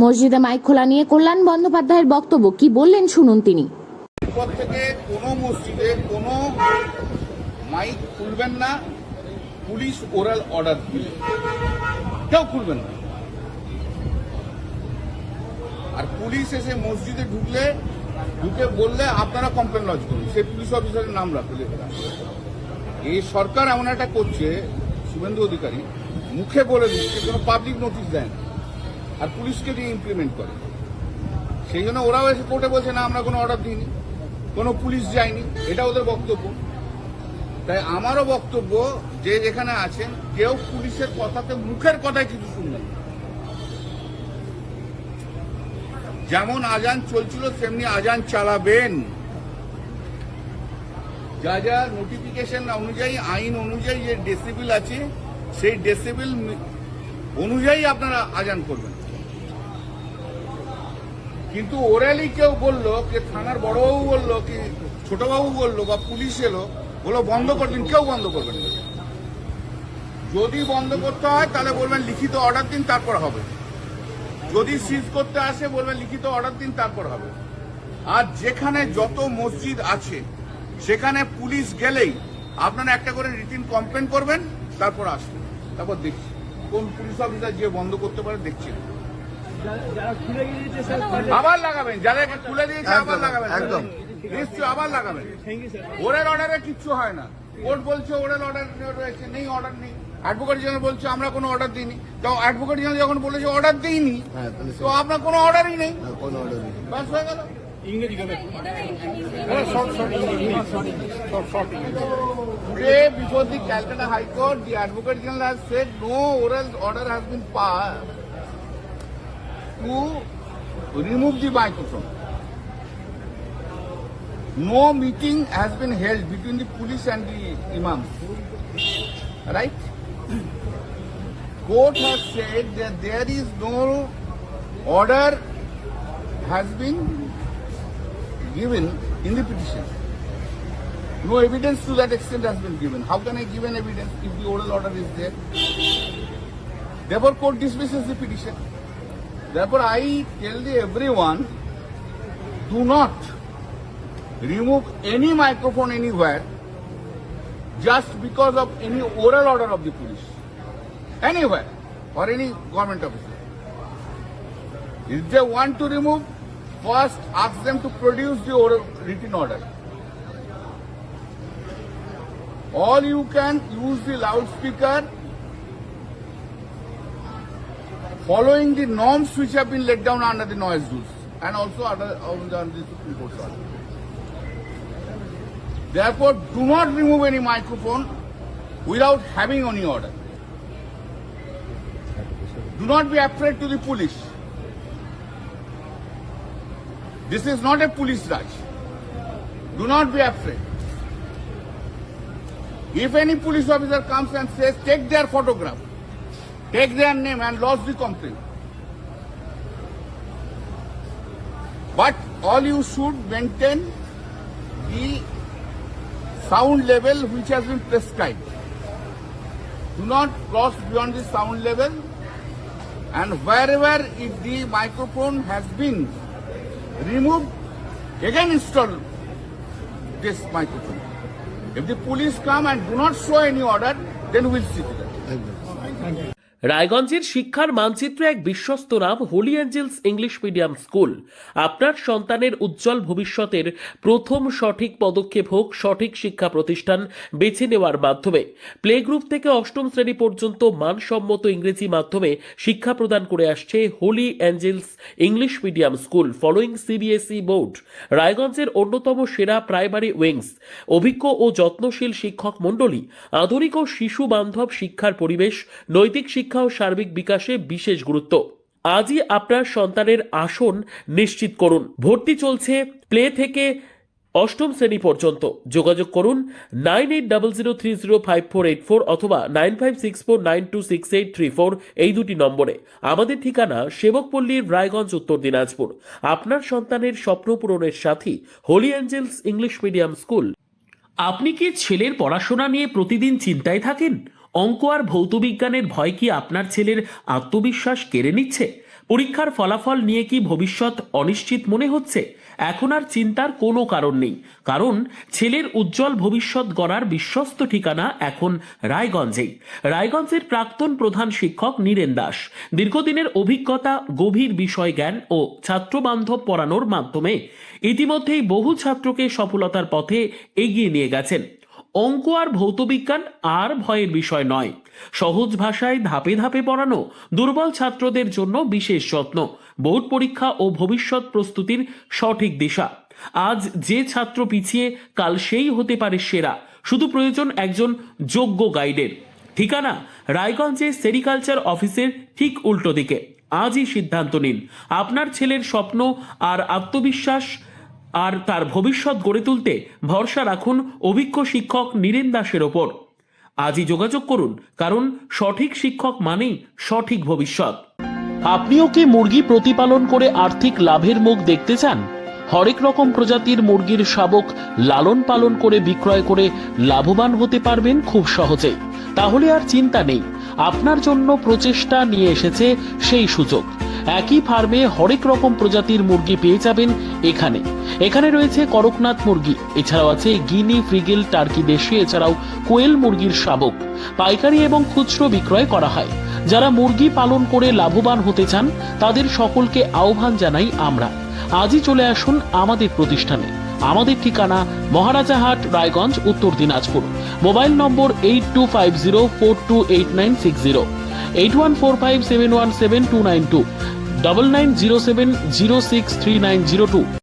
মসজিদে মাইক খোলা নিয়ে কল্যাণ বন্দ্যোপাধ্যায়ের বক্তব্য, কি বললেন শুনুন তিনি। এরপর থেকে কোনো মসজিদে কোনো মাইক খুলবেন না, পুলিশ ওরাল অর্ডার দিলে কেউ খুলবেন না। আর পুলিশ এসে মসজিদে ঢুকে বললে আপনারা কমপ্লেন লজ করুন, সেই পুলিশ অফিসারের নাম রাখলে। এই সরকার এমন একটা করছে, শুভেন্দু অধিকারী মুখে বলে দিচ্ছে, কোনো পাবলিক নোটিশ দেয় না, আর পুলিশকে দিয়ে ইমপ্লিমেন্ট করে। সেই জন্য ওরাও এসে কোর্টে বলছে না আমরা কোনো অর্ডার দিইনি, কোনো পুলিশ যায়নি, এটা ওদের বক্তব্য। তাই আমারও বক্তব্য, যে যেখানে আছেন কেউ পুলিশের কথাতে মুখের কথায় কিছু শুনবেন না। যেমন আজান চলছিল তেমনি আজান চালাবেন। যা যা নোটিফিকেশন অনুযায়ী, আইন অনুযায়ী যে ডেসিবেল আছে, সেই ডেসিবেল অনুযায়ী আপনারা আজান করবেন। কিন্তু ওরালি কেউ বললো, কি থানার বড়বাবু বললো, কি ছোটবাবু বললো, বা পুলিশ এলো বললো বন্ধ করে দিন, কেউ বন্ধ করবেন না। যদি বন্ধ করতে হয় তাহলে বলবেন লিখিত অর্ডার দিন, তারপর হবে। যদি সিজ করতে আসে বলবেন লিখিত অর্ডার দিন, তারপর হবে। আর যেখানে যত মসজিদ আছে সেখানে পুলিশ গেলেই আপনারা একটা করে রিটিন কমপ্লেন করবেন, তারপর আসবেন, তারপর দেখছি কোন পুলিশ অফিসার যে বন্ধ করতে পারে দেখছি। আবার লাগাবেন, যাদেরকে খুলে দিয়েছে আবার লাগাবেন, একদম নিশ্চয় আবার লাগাবেন। ওরের অর্ডারে কিচ্ছু হয় না। কোর্ট বলছে ওরের অর্ডার রয়েছে, নেই, অর্ডার নেই। অ্যাডভোকেট জেনারেল বলছে আমরা কোনো অর্ডার দিইনি। তো অ্যাডভোকেট জেনারেল যখন বলেছে অর্ডার দিইনি, তো আপনার কোনো অর্ডারই নেই, ব্যাস হয়ে গেল। Today, before the Calcutta High Court, the Advocate General has said no oral order has been passed to remove the microphone. No meeting has been held between the police and the imams. Right? Court has said that there is no order has been given in the petition. No evidence to that extent has been given. How can I give an evidence if the oral order is there? Therefore, court dismisses the petition. Therefore, I tell everyone, do not remove any microphone anywhere just because of any oral order of the police, anywhere, or any government officer. If they want to remove, first ask them to produce the oral written order. All you can use the loudspeaker following the norms which have been laid down under the noise rules and also under the Supreme Court order. Therefore, do not remove any microphone without having any order. Do not be afraid to the police. This is not a police rush. Do not be afraid. If any police officer comes and says, take their photograph, take their name and lodge the complaint. But all you should maintain the sound level which has been prescribed. Do not cross beyond the sound level, and wherever if the microphone has been removed, again install this microphone. If the police come and do not show any order, then we will see to that. রায়গঞ্জের শিক্ষার মানচিত্রে এক বিশ্বস্ত নাম Holy Angels English Medium School. আপনার সন্তানের উজ্জ্বল ভবিষ্যতের প্রথম সঠিক পদক্ষেপ হোক সঠিক শিক্ষা প্রতিষ্ঠান বেছে নেওয়ার মাধ্যমে। প্লে গ্রুপ থেকে অষ্টম শ্রেণী পর্যন্ত মানসম্মত ইংরেজি মাধ্যমে শিক্ষা প্রদান করে আসছে Holy Angels English Medium School following CBSE board. রায়গঞ্জের অন্যতম সেরা প্রাইমারি উইংস, অভিজ্ঞ ও যত্নশীল শিক্ষক মণ্ডলী, আধুনিক ও শিশু বান্ধব শিক্ষার পরিবেশ, নৈতিক শিক্ষা ও সার্বিক বিকাশে বিশেষ গুরুত্ব। আজই আপনার সন্তানের আসন নিশ্চিত করুন। ভর্তি চলছে প্লে থেকে অষ্টম শ্রেণী পর্যন্ত। যোগাযোগ করুন 9800305484 অথবা 9564926834 এই দুটি নম্বরে। আমাদের ঠিকানা সেবকপল্লীর রায়গঞ্জ, উত্তর দিনাজপুর। আপনার সন্তানের স্বপ্ন পূরণের সাথী Holy Angels English Medium School. আপনি কি ছেলের পড়াশোনা নিয়ে প্রতিদিন চিন্তায় থাকেন? অঙ্ক আর ভৌতবিজ্ঞানের ভয় কি আপনার ছেলের আত্মবিশ্বাস কেড়ে নিচ্ছে? পরীক্ষার ফলাফল নিয়ে কি ভবিষ্যৎ অনিশ্চিত মনে হচ্ছে? এখন আর চিন্তার কোনো কারণ নেই, কারণ ছেলের উজ্জ্বল ভবিষ্যৎ গড়ার বিশ্বস্ত ঠিকানা এখন রায়গঞ্জেই। রায়গঞ্জের প্রাক্তন প্রধান শিক্ষক নীরেন দাস দীর্ঘদিনের অভিজ্ঞতা, গভীর বিষয় জ্ঞান ও ছাত্রবান্ধব পড়ানোর মাধ্যমে ইতিমধ্যেই বহু ছাত্রকে সফলতার পথে এগিয়ে নিয়ে গেছেন। অঙ্ক আর ভৌতবিজ্ঞান আর ভয়ের বিষয় নয়, সহজ ভাষায় ধাপে ধাপে পড়ানো, দুর্বল ছাত্রদের জন্য বিশেষ যত্ন, বোর্ড পরীক্ষা ও ভবিষ্যৎ প্রস্তুতির সঠিক দিশা। আজ যে ছাত্র পিছিয়ে, কাল সেই হতে পারে সেরা। শুধু প্রয়োজন একজন যোগ্য গাইডের। ঠিকানা রায়গঞ্জে সেরিকালচার অফিসের ঠিক উল্টো দিকে। আজই সিদ্ধান্ত নিন। আপনার ছেলের স্বপ্ন আর আত্মবিশ্বাস আর তার ভবিষ্যৎ গড়ে তুলতে ভরসা রাখুন অভিজ্ঞ শিক্ষক নীরেন দাসের ওপর। আজই যোগাযোগ করুন, কারণ সঠিক শিক্ষক মানেই সঠিক ভবিষ্যৎ। আপনিও কি মুরগি প্রতিপালন করে আর্থিক লাভের মুখ দেখতে চান? হরেক রকম প্রজাতির মুরগির শাবক লালন পালন করে বিক্রয় করে লাভবান হতে পারবেন খুব সহজেই। তাহলে আর চিন্তা নেই, আপনার জন্য প্রচেষ্টা নিয়ে এসেছে সেই সুযোগ। একই ফার্মে হরেক রকম প্রজাতির মুরগি পেয়ে যাবেন এখানে রয়েছে করকনাথ মুরগি, এছাড়াও আছে গিনি, ফ্রিগেল, টার্কি দেশি, এছাড়াও কোয়েল মুরগির শাবক। পাইকারি এবং খুচরো বিক্রয় করা হয়। যারা মুরগি পালন করে লাভবান হতে চান তাদের সকলকে আহ্বান জানাই আমরা। আজই চলে আসুন আমাদের প্রতিষ্ঠানে। আমাদের ঠিকানা মহারাজাহাট, রায়গঞ্জ, উত্তর দিনাজপুর। মোবাইল নম্বর 8250428960, 8145717292, 9907063902।